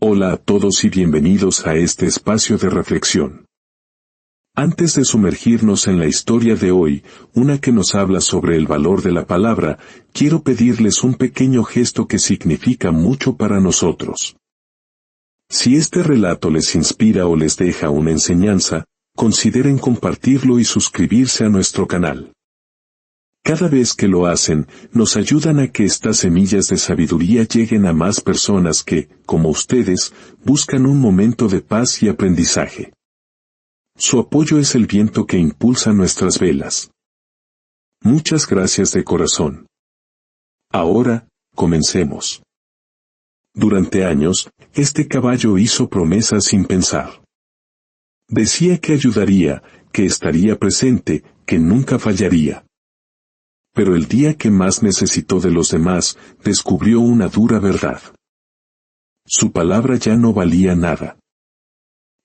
Hola a todos y bienvenidos a este espacio de reflexión. Antes de sumergirnos en la historia de hoy, una que nos habla sobre el valor de la palabra, quiero pedirles un pequeño gesto que significa mucho para nosotros. Si este relato les inspira o les deja una enseñanza, consideren compartirlo y suscribirse a nuestro canal. Cada vez que lo hacen, nos ayudan a que estas semillas de sabiduría lleguen a más personas que, como ustedes, buscan un momento de paz y aprendizaje. Su apoyo es el viento que impulsa nuestras velas. Muchas gracias de corazón. Ahora, comencemos. Durante años, este caballo hizo promesas sin pensar. Decía que ayudaría, que estaría presente, que nunca fallaría. Pero el día que más necesitó de los demás, descubrió una dura verdad. Su palabra ya no valía nada.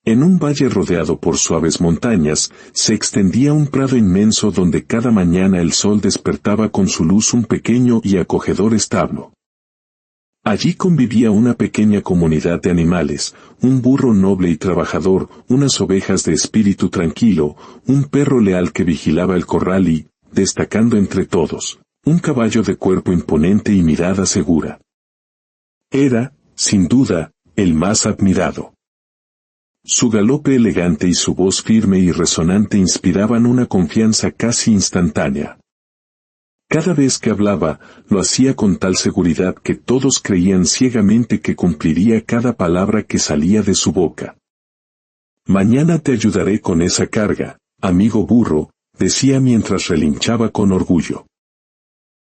En un valle rodeado por suaves montañas, se extendía un prado inmenso donde cada mañana el sol despertaba con su luz un pequeño y acogedor establo. Allí convivía una pequeña comunidad de animales, un burro noble y trabajador, unas ovejas de espíritu tranquilo, un perro leal que vigilaba el corral y, destacando entre todos, un caballo de cuerpo imponente y mirada segura. Era, sin duda, el más admirado. Su galope elegante y su voz firme y resonante inspiraban una confianza casi instantánea. Cada vez que hablaba, lo hacía con tal seguridad que todos creían ciegamente que cumpliría cada palabra que salía de su boca. «Mañana te ayudaré con esa carga, amigo burro», decía mientras relinchaba con orgullo.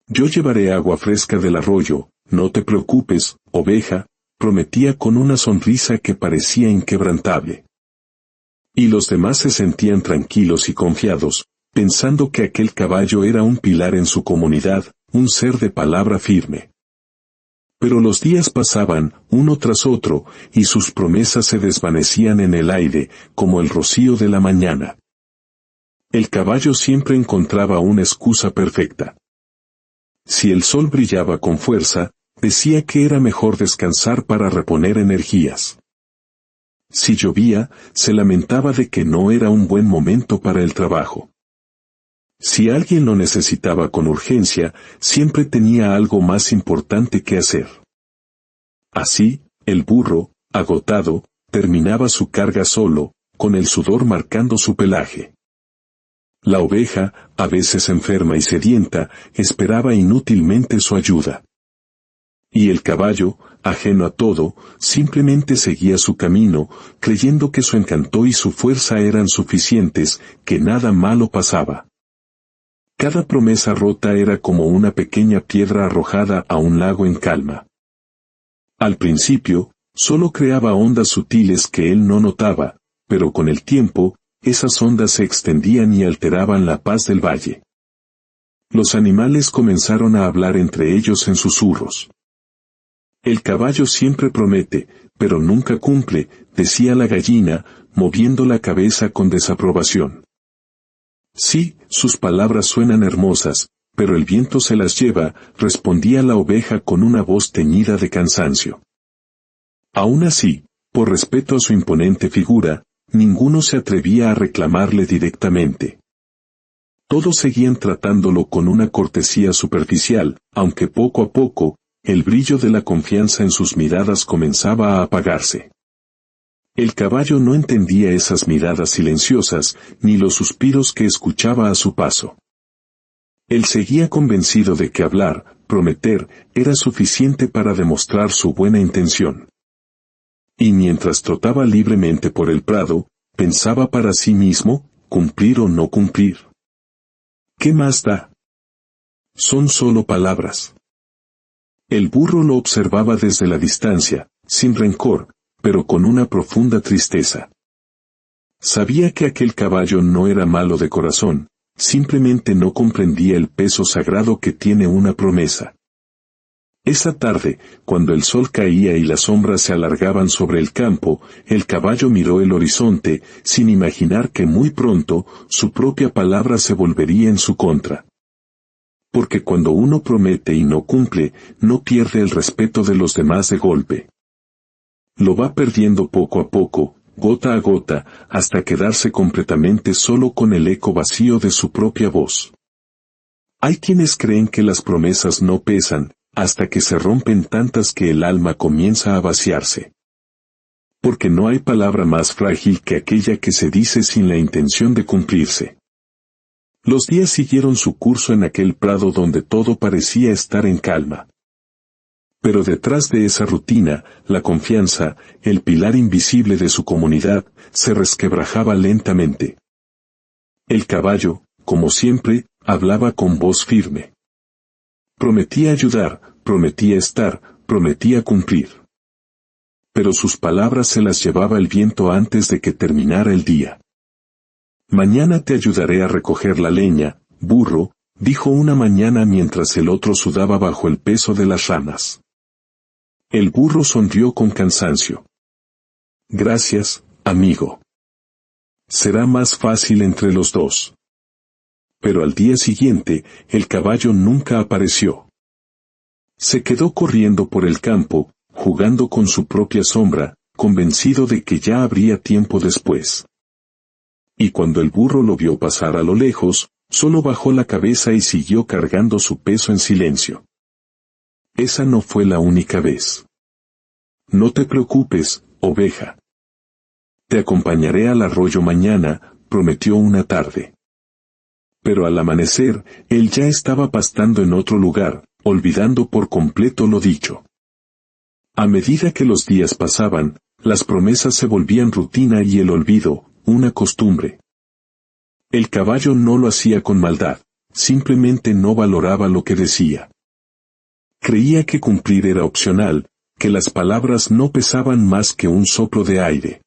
«Yo llevaré agua fresca del arroyo, no te preocupes, oveja», prometía con una sonrisa que parecía inquebrantable. Y los demás se sentían tranquilos y confiados, pensando que aquel caballo era un pilar en su comunidad, un ser de palabra firme. Pero los días pasaban, uno tras otro, y sus promesas se desvanecían en el aire, como el rocío de la mañana. El caballo siempre encontraba una excusa perfecta. Si el sol brillaba con fuerza, decía que era mejor descansar para reponer energías. Si llovía, se lamentaba de que no era un buen momento para el trabajo. Si alguien lo necesitaba con urgencia, siempre tenía algo más importante que hacer. Así, el burro, agotado, terminaba su carga solo, con el sudor marcando su pelaje. La oveja, a veces enferma y sedienta, esperaba inútilmente su ayuda. Y el caballo, ajeno a todo, simplemente seguía su camino, creyendo que su encanto y su fuerza eran suficientes, que nada malo pasaba. Cada promesa rota era como una pequeña piedra arrojada a un lago en calma. Al principio, solo creaba ondas sutiles que él no notaba, pero con el tiempo, esas ondas se extendían y alteraban la paz del valle. Los animales comenzaron a hablar entre ellos en susurros. «El caballo siempre promete, pero nunca cumple», decía la gallina, moviendo la cabeza con desaprobación. «Sí, sus palabras suenan hermosas, pero el viento se las lleva», respondía la oveja con una voz teñida de cansancio. Aún así, por respeto a su imponente figura, ninguno se atrevía a reclamarle directamente. Todos seguían tratándolo con una cortesía superficial, aunque poco a poco, el brillo de la confianza en sus miradas comenzaba a apagarse. El caballo no entendía esas miradas silenciosas, ni los suspiros que escuchaba a su paso. Él seguía convencido de que hablar, prometer, era suficiente para demostrar su buena intención. Y mientras trotaba libremente por el prado, pensaba para sí mismo, cumplir o no cumplir. ¿Qué más da? Son solo palabras. El burro lo observaba desde la distancia, sin rencor, pero con una profunda tristeza. Sabía que aquel caballo no era malo de corazón, simplemente no comprendía el peso sagrado que tiene una promesa. Esa tarde, cuando el sol caía y las sombras se alargaban sobre el campo, el caballo miró el horizonte, sin imaginar que muy pronto, su propia palabra se volvería en su contra. Porque cuando uno promete y no cumple, no pierde el respeto de los demás de golpe. Lo va perdiendo poco a poco, gota a gota, hasta quedarse completamente solo con el eco vacío de su propia voz. Hay quienes creen que las promesas no pesan, hasta que se rompen tantas que el alma comienza a vaciarse. Porque no hay palabra más frágil que aquella que se dice sin la intención de cumplirse. Los días siguieron su curso en aquel prado donde todo parecía estar en calma. Pero detrás de esa rutina, la confianza, el pilar invisible de su comunidad, se resquebrajaba lentamente. El caballo, como siempre, hablaba con voz firme. Prometía ayudar, prometía estar, prometía cumplir. Pero sus palabras se las llevaba el viento antes de que terminara el día. Mañana te ayudaré a recoger la leña, burro, dijo una mañana mientras el otro sudaba bajo el peso de las ramas. El burro sonrió con cansancio. Gracias, amigo. Será más fácil entre los dos. Pero al día siguiente, el caballo nunca apareció. Se quedó corriendo por el campo, jugando con su propia sombra, convencido de que ya habría tiempo después. Y cuando el burro lo vio pasar a lo lejos, solo bajó la cabeza y siguió cargando su peso en silencio. Esa no fue la única vez. No te preocupes, oveja. Te acompañaré al arroyo mañana, prometió una tarde. Pero al amanecer, él ya estaba pastando en otro lugar, olvidando por completo lo dicho. A medida que los días pasaban, las promesas se volvían rutina y el olvido, una costumbre. El caballo no lo hacía con maldad, simplemente no valoraba lo que decía. Creía que cumplir era opcional, que las palabras no pesaban más que un soplo de aire.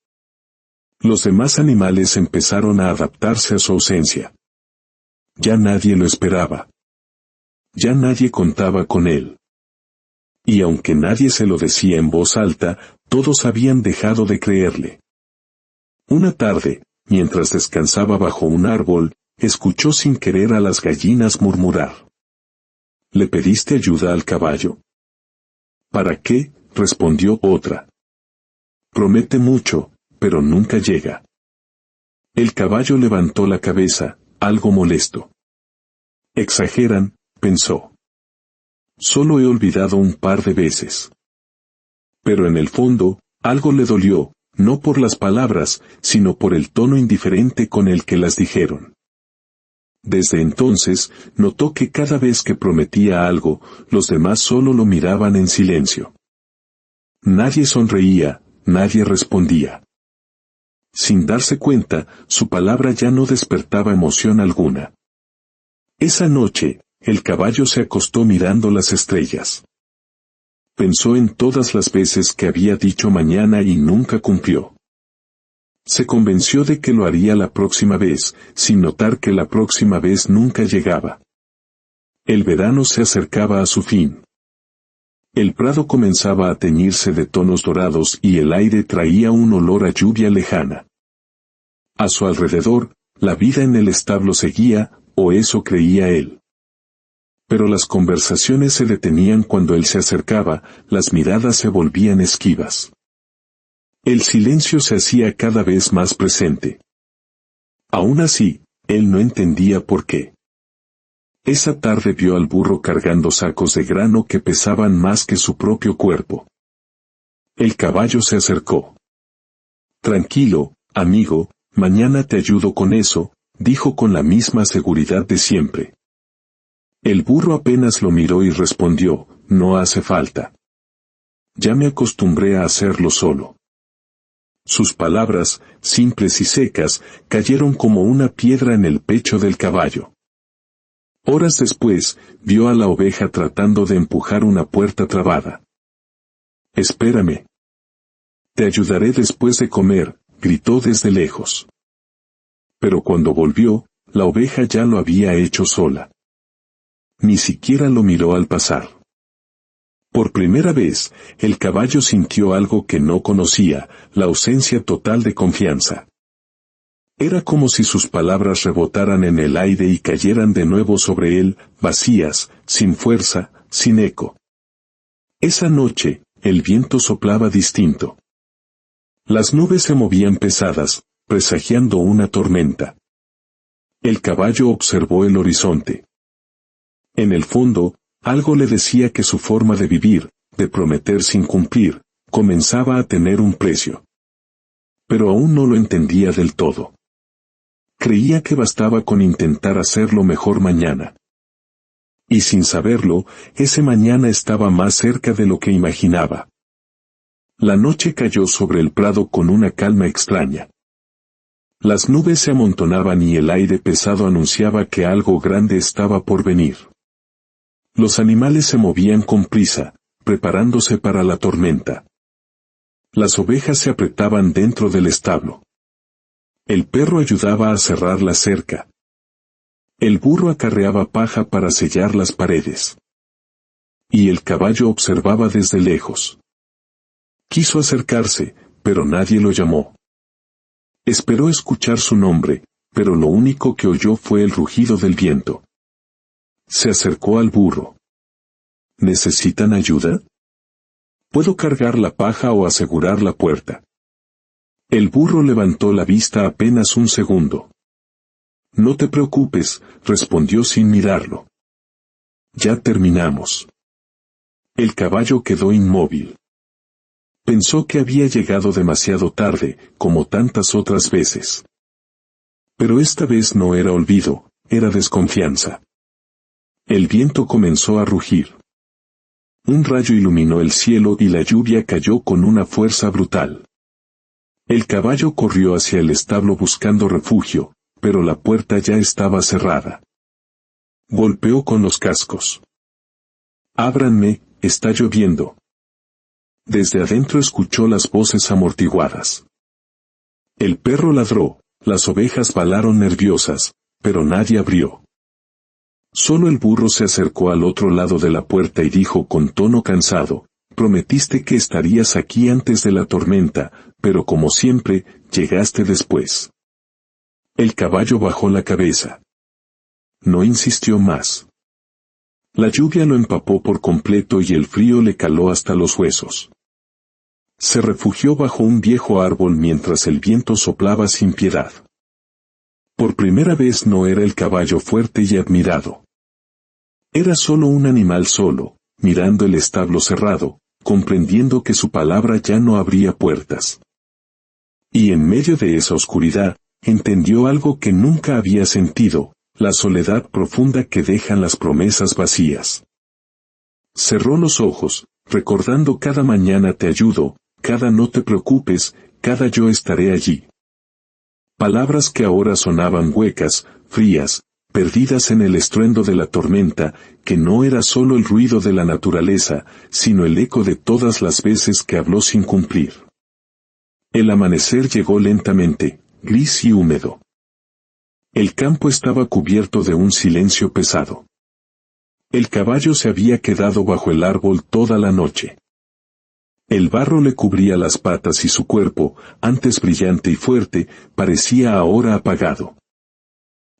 Los demás animales empezaron a adaptarse a su ausencia. Ya nadie lo esperaba. Ya nadie contaba con él. Y aunque nadie se lo decía en voz alta, todos habían dejado de creerle. Una tarde, mientras descansaba bajo un árbol, escuchó sin querer a las gallinas murmurar. ¿Le pediste ayuda al caballo? ¿Para qué?, respondió otra. Promete mucho, pero nunca llega. El caballo levantó la cabeza, algo molesto. Exageran, pensó. Solo he olvidado un par de veces. Pero en el fondo, algo le dolió, no por las palabras, sino por el tono indiferente con el que las dijeron. Desde entonces, notó que cada vez que prometía algo, los demás solo lo miraban en silencio. Nadie sonreía, nadie respondía. Sin darse cuenta, su palabra ya no despertaba emoción alguna. Esa noche, el caballo se acostó mirando las estrellas. Pensó en todas las veces que había dicho mañana y nunca cumplió. Se convenció de que lo haría la próxima vez, sin notar que la próxima vez nunca llegaba. El verano se acercaba a su fin. El prado comenzaba a teñirse de tonos dorados y el aire traía un olor a lluvia lejana. A su alrededor, la vida en el establo seguía, o eso creía él. Pero las conversaciones se detenían cuando él se acercaba, las miradas se volvían esquivas. El silencio se hacía cada vez más presente. Aún así, él no entendía por qué. Esa tarde vio al burro cargando sacos de grano que pesaban más que su propio cuerpo. El caballo se acercó. Tranquilo, amigo, mañana te ayudo con eso, dijo con la misma seguridad de siempre. El burro apenas lo miró y respondió, no hace falta. Ya me acostumbré a hacerlo solo. Sus palabras, simples y secas, cayeron como una piedra en el pecho del caballo. Horas después, vio a la oveja tratando de empujar una puerta trabada. Espérame. Te ayudaré después de comer, gritó desde lejos. Pero cuando volvió, la oveja ya lo había hecho sola. Ni siquiera lo miró al pasar. Por primera vez, el caballo sintió algo que no conocía, la ausencia total de confianza. Era como si sus palabras rebotaran en el aire y cayeran de nuevo sobre él, vacías, sin fuerza, sin eco. Esa noche, el viento soplaba distinto. Las nubes se movían pesadas, presagiando una tormenta. El caballo observó el horizonte. En el fondo, algo le decía que su forma de vivir, de prometer sin cumplir, comenzaba a tener un precio. Pero aún no lo entendía del todo. Creía que bastaba con intentar hacerlo mejor mañana. Y sin saberlo, ese mañana estaba más cerca de lo que imaginaba. La noche cayó sobre el prado con una calma extraña. Las nubes se amontonaban y el aire pesado anunciaba que algo grande estaba por venir. Los animales se movían con prisa, preparándose para la tormenta. Las ovejas se apretaban dentro del establo. El perro ayudaba a cerrar la cerca. El burro acarreaba paja para sellar las paredes. Y el caballo observaba desde lejos. Quiso acercarse, pero nadie lo llamó. Esperó escuchar su nombre, pero lo único que oyó fue el rugido del viento. Se acercó al burro. ¿Necesitan ayuda? ¿Puedo cargar la paja o asegurar la puerta? El burro levantó la vista apenas un segundo. No te preocupes, respondió sin mirarlo. Ya terminamos. El caballo quedó inmóvil. Pensó que había llegado demasiado tarde, como tantas otras veces. Pero esta vez no era olvido, era desconfianza. El viento comenzó a rugir. Un rayo iluminó el cielo y la lluvia cayó con una fuerza brutal. El caballo corrió hacia el establo buscando refugio, pero la puerta ya estaba cerrada. Golpeó con los cascos. «Ábranme, está lloviendo». Desde adentro escuchó las voces amortiguadas. El perro ladró, las ovejas balaron nerviosas, pero nadie abrió. Solo el burro se acercó al otro lado de la puerta y dijo con tono cansado, «Prometiste que estarías aquí antes de la tormenta, pero como siempre, llegaste después». El caballo bajó la cabeza. No insistió más. La lluvia lo empapó por completo y el frío le caló hasta los huesos. Se refugió bajo un viejo árbol mientras el viento soplaba sin piedad. Por primera vez no era el caballo fuerte y admirado. Era solo un animal solo, mirando el establo cerrado, comprendiendo que su palabra ya no abría puertas. Y en medio de esa oscuridad, entendió algo que nunca había sentido, la soledad profunda que dejan las promesas vacías. Cerró los ojos, recordando cada mañana te ayudo, cada no te preocupes, cada yo estaré allí. Palabras que ahora sonaban huecas, frías, perdidas en el estruendo de la tormenta, que no era solo el ruido de la naturaleza, sino el eco de todas las veces que habló sin cumplir. El amanecer llegó lentamente, gris y húmedo. El campo estaba cubierto de un silencio pesado. El caballo se había quedado bajo el árbol toda la noche. El barro le cubría las patas y su cuerpo, antes brillante y fuerte, parecía ahora apagado.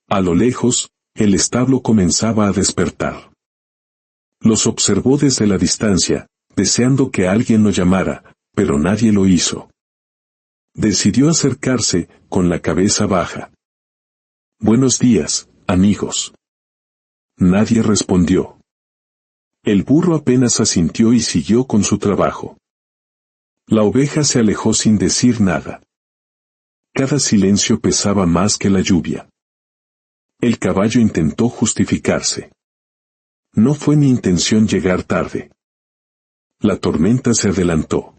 A lo lejos, el establo comenzaba a despertar. Los observó desde la distancia, deseando que alguien lo llamara, pero nadie lo hizo. Decidió acercarse, con la cabeza baja. «Buenos días, amigos». Nadie respondió. El burro apenas asintió y siguió con su trabajo. La oveja se alejó sin decir nada. Cada silencio pesaba más que la lluvia. El caballo intentó justificarse. No fue mi intención llegar tarde. La tormenta se adelantó.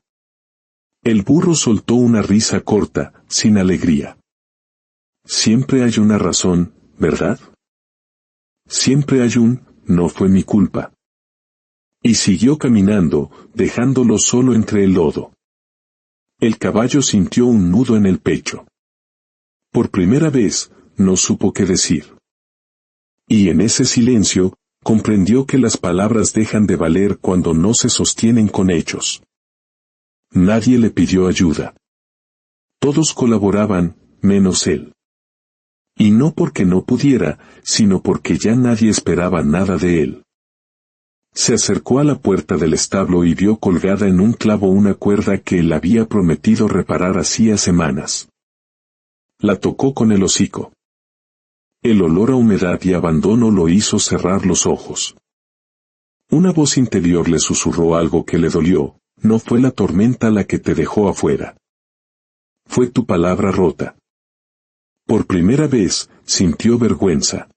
El burro soltó una risa corta, sin alegría. Siempre hay una razón, ¿verdad? Siempre hay no fue mi culpa. Y siguió caminando, dejándolo solo entre el lodo. El caballo sintió un nudo en el pecho. Por primera vez, no supo qué decir. Y en ese silencio, comprendió que las palabras dejan de valer cuando no se sostienen con hechos. Nadie le pidió ayuda. Todos colaboraban, menos él. Y no porque no pudiera, sino porque ya nadie esperaba nada de él. Se acercó a la puerta del establo y vio colgada en un clavo una cuerda que él había prometido reparar hacía semanas. La tocó con el hocico. El olor a humedad y abandono lo hizo cerrar los ojos. Una voz interior le susurró algo que le dolió: no fue la tormenta la que te dejó afuera. Fue tu palabra rota. Por primera vez, sintió vergüenza.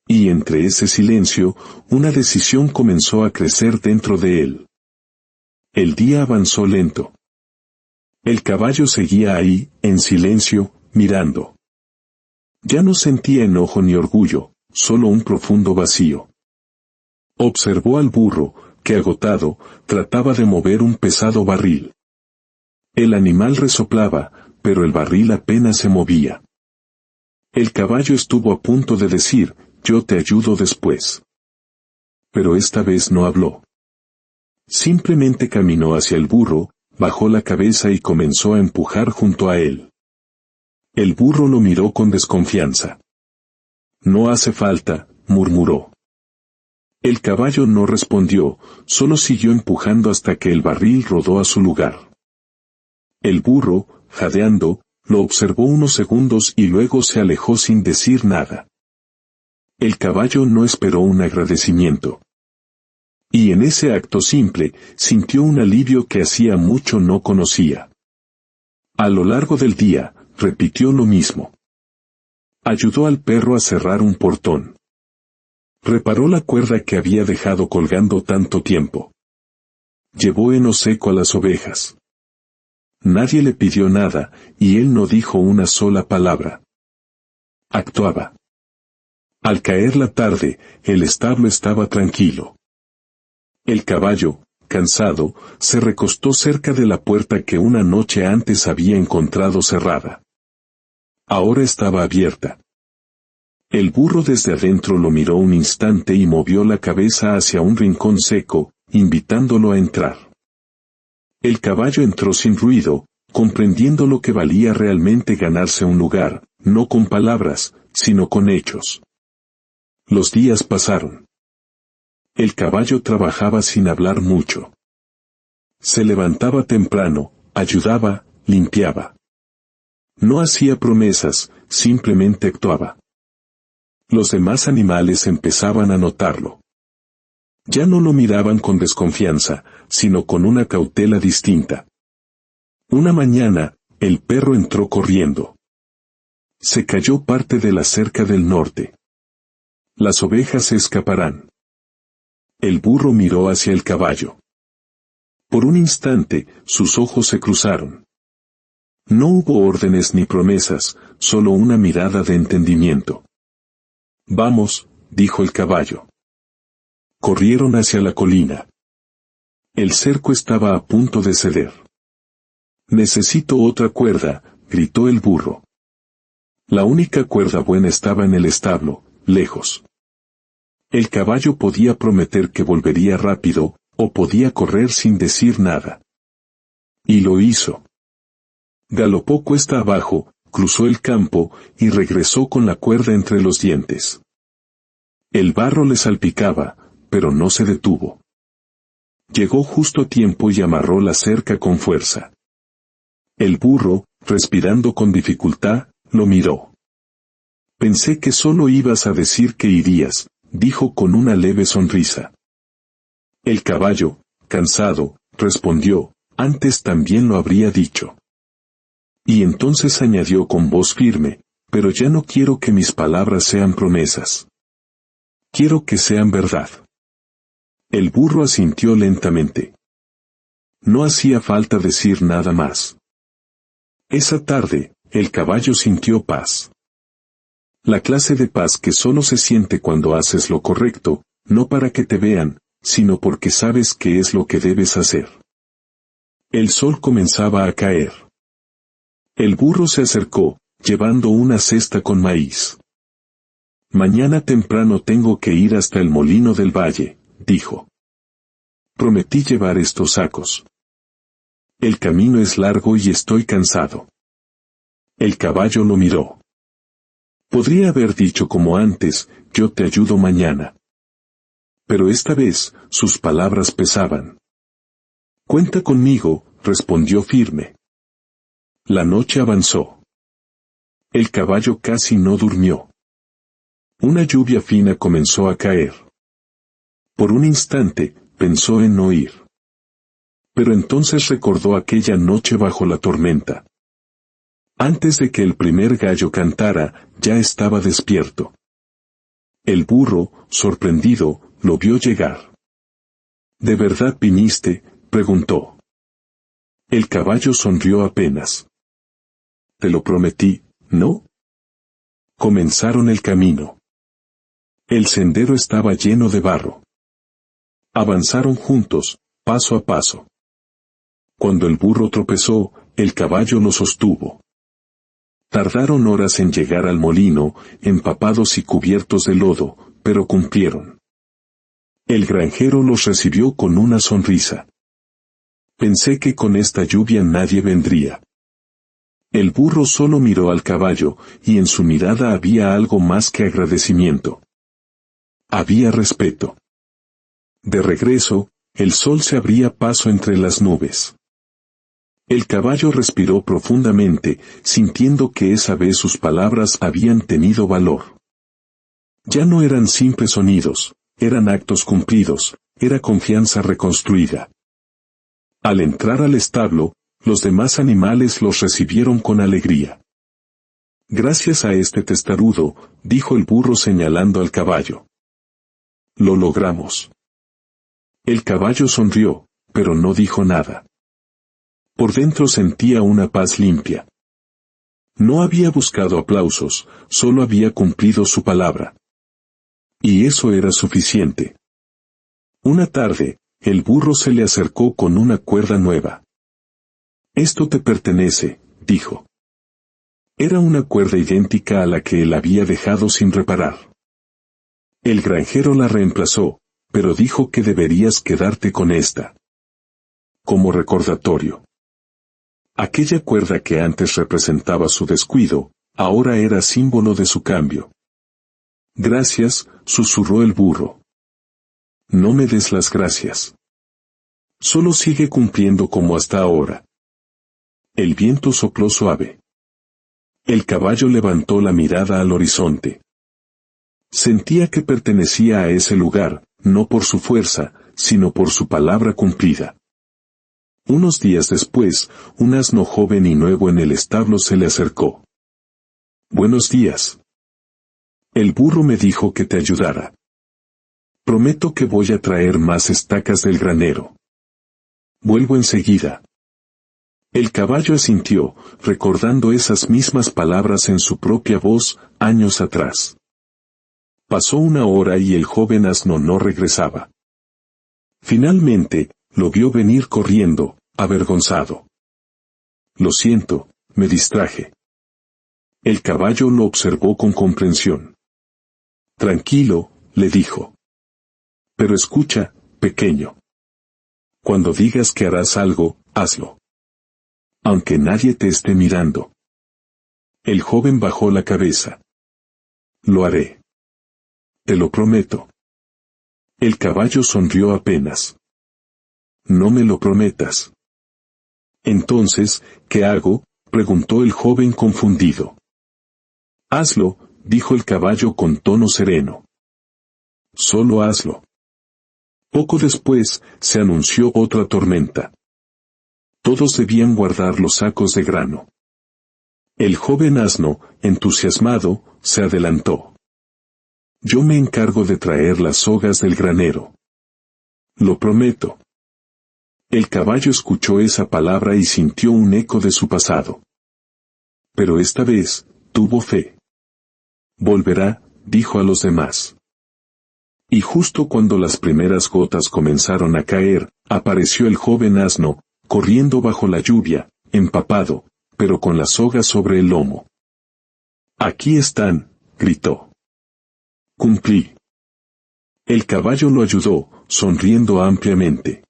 Y entre ese silencio, una decisión comenzó a crecer dentro de él. El día avanzó lento. El caballo seguía ahí, en silencio, mirando. Ya no sentía enojo ni orgullo, solo un profundo vacío. Observó al burro, que agotado, trataba de mover un pesado barril. El animal resoplaba, pero el barril apenas se movía. El caballo estuvo a punto de decir: yo te ayudo después. Pero esta vez no habló. Simplemente caminó hacia el burro, bajó la cabeza y comenzó a empujar junto a él. El burro lo miró con desconfianza. No hace falta, murmuró. El caballo no respondió, solo siguió empujando hasta que el barril rodó a su lugar. El burro, jadeando, lo observó unos segundos y luego se alejó sin decir nada. El caballo no esperó un agradecimiento. Y en ese acto simple, sintió un alivio que hacía mucho no conocía. A lo largo del día, repitió lo mismo. Ayudó al perro a cerrar un portón. Reparó la cuerda que había dejado colgando tanto tiempo. Llevó heno seco a las ovejas. Nadie le pidió nada, y él no dijo una sola palabra. Actuaba. Al caer la tarde, el establo estaba tranquilo. El caballo, cansado, se recostó cerca de la puerta que una noche antes había encontrado cerrada. Ahora estaba abierta. El burro desde adentro lo miró un instante y movió la cabeza hacia un rincón seco, invitándolo a entrar. El caballo entró sin ruido, comprendiendo lo que valía realmente ganarse un lugar, no con palabras, sino con hechos. Los días pasaron. El caballo trabajaba sin hablar mucho. Se levantaba temprano, ayudaba, limpiaba. No hacía promesas, simplemente actuaba. Los demás animales empezaban a notarlo. Ya no lo miraban con desconfianza, sino con una cautela distinta. Una mañana, el perro entró corriendo. Se cayó parte de la cerca del norte. Las ovejas se escaparán. El burro miró hacia el caballo. Por un instante, sus ojos se cruzaron. No hubo órdenes ni promesas, solo una mirada de entendimiento. Vamos, dijo el caballo. Corrieron hacia la colina. El cerco estaba a punto de ceder. Necesito otra cuerda, gritó el burro. La única cuerda buena estaba en el establo, lejos. El caballo podía prometer que volvería rápido, o podía correr sin decir nada. Y lo hizo. Galopó cuesta abajo, cruzó el campo, y regresó con la cuerda entre los dientes. El barro le salpicaba, pero no se detuvo. Llegó justo a tiempo y amarró la cerca con fuerza. El burro, respirando con dificultad, lo miró. Pensé que solo ibas a decir que irías, dijo con una leve sonrisa. El caballo, cansado, respondió, antes también lo habría dicho. Y entonces añadió con voz firme, pero ya no quiero que mis palabras sean promesas. Quiero que sean verdad. El burro asintió lentamente. No hacía falta decir nada más. Esa tarde, el caballo sintió paz. La clase de paz que solo se siente cuando haces lo correcto, no para que te vean, sino porque sabes qué es lo que debes hacer. El sol comenzaba a caer. El burro se acercó, llevando una cesta con maíz. Mañana temprano tengo que ir hasta el molino del valle, dijo. Prometí llevar estos sacos. El camino es largo y estoy cansado. El caballo lo miró. Podría haber dicho como antes, yo te ayudo mañana. Pero esta vez, sus palabras pesaban. «Cuenta conmigo», respondió firme. La noche avanzó. El caballo casi no durmió. Una lluvia fina comenzó a caer. Por un instante, pensó en no ir. Pero entonces recordó aquella noche bajo la tormenta. Antes de que el primer gallo cantara, ya estaba despierto. El burro, sorprendido, lo vio llegar. «¿De verdad viniste?», preguntó. El caballo sonrió apenas. «Te lo prometí, ¿no?». Comenzaron el camino. El sendero estaba lleno de barro. Avanzaron juntos, paso a paso. Cuando el burro tropezó, el caballo lo sostuvo. Tardaron horas en llegar al molino, empapados y cubiertos de lodo, pero cumplieron. El granjero los recibió con una sonrisa. «Pensé que con esta lluvia nadie vendría». El burro solo miró al caballo, y en su mirada había algo más que agradecimiento. Había respeto. De regreso, el sol se abría paso entre las nubes. El caballo respiró profundamente, sintiendo que esa vez sus palabras habían tenido valor. Ya no eran simples sonidos, eran actos cumplidos, era confianza reconstruida. Al entrar al establo, los demás animales los recibieron con alegría. «Gracias a este testarudo», dijo el burro señalando al caballo. «Lo logramos». El caballo sonrió, pero no dijo nada. Por dentro sentía una paz limpia. No había buscado aplausos, solo había cumplido su palabra. Y eso era suficiente. Una tarde, el burro se le acercó con una cuerda nueva. «Esto te pertenece», dijo. Era una cuerda idéntica a la que él había dejado sin reparar. El granjero la reemplazó, pero dijo que deberías quedarte con esta. Como recordatorio. Aquella cuerda que antes representaba su descuido, ahora era símbolo de su cambio. «Gracias», susurró el burro. «No me des las gracias. Solo sigue cumpliendo como hasta ahora». El viento sopló suave. El caballo levantó la mirada al horizonte. Sentía que pertenecía a ese lugar, no por su fuerza, sino por su palabra cumplida. Unos días después, un asno joven y nuevo en el establo se le acercó. «Buenos días. El burro me dijo que te ayudara. Prometo que voy a traer más estacas del granero. Vuelvo enseguida». El caballo asintió, recordando esas mismas palabras en su propia voz, años atrás. Pasó una hora y el joven asno no regresaba. Finalmente, lo vio venir corriendo, avergonzado. «Lo siento, me distraje». El caballo lo observó con comprensión. «Tranquilo», le dijo. «Pero escucha, pequeño. Cuando digas que harás algo, hazlo. Aunque nadie te esté mirando». El joven bajó la cabeza. «Lo haré. Te lo prometo». El caballo sonrió apenas. «No me lo prometas». «Entonces, ¿qué hago?», preguntó el joven confundido. «Hazlo», dijo el caballo con tono sereno. «Solo hazlo». Poco después, se anunció otra tormenta. Todos debían guardar los sacos de grano. El joven asno, entusiasmado, se adelantó. «Yo me encargo de traer las sogas del granero». «Lo prometo». El caballo escuchó esa palabra y sintió un eco de su pasado. Pero esta vez, tuvo fe. «Volverá», dijo a los demás. Y justo cuando las primeras gotas comenzaron a caer, apareció el joven asno, corriendo bajo la lluvia, empapado, pero con las sogas sobre el lomo. «Aquí están», gritó. «Cumplí». El caballo lo ayudó, sonriendo ampliamente.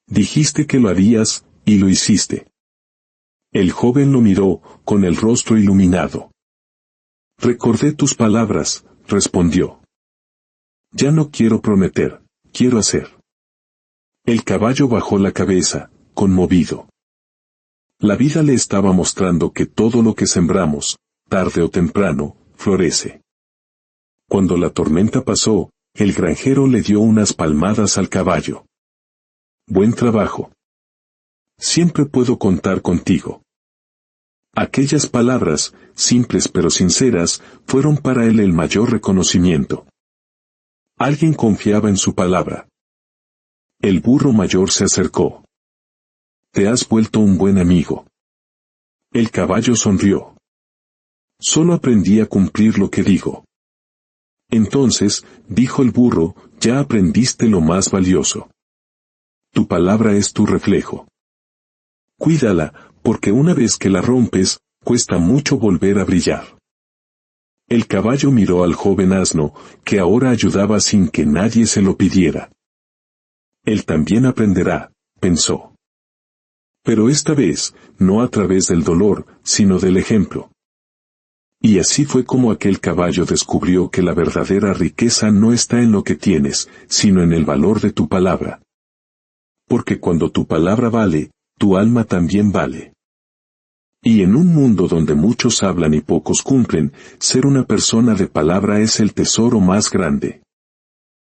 «Dijiste que lo harías, y lo hiciste». El joven lo miró, con el rostro iluminado. «Recordé tus palabras», respondió. Ya no quiero prometer, quiero hacer. El caballo bajó la cabeza, conmovido. La vida le estaba mostrando que todo lo que sembramos, tarde o temprano, florece. Cuando la tormenta pasó, el granjero le dio unas palmadas al caballo. Buen trabajo. Siempre puedo contar contigo. Aquellas palabras, simples pero sinceras, fueron para él el mayor reconocimiento. Alguien confiaba en su palabra. El burro mayor se acercó. Te has vuelto un buen amigo. El caballo sonrió. Solo aprendí a cumplir lo que digo. Entonces, dijo el burro, ya aprendiste lo más valioso. Tu palabra es tu reflejo. Cuídala, porque una vez que la rompes, cuesta mucho volver a brillar. El caballo miró al joven asno, que ahora ayudaba sin que nadie se lo pidiera. Él también aprenderá, pensó. Pero esta vez, no a través del dolor, sino del ejemplo. Y así fue como aquel caballo descubrió que la verdadera riqueza no está en lo que tienes, sino en el valor de tu palabra. Porque cuando tu palabra vale, tu alma también vale. Y en un mundo donde muchos hablan y pocos cumplen, ser una persona de palabra es el tesoro más grande.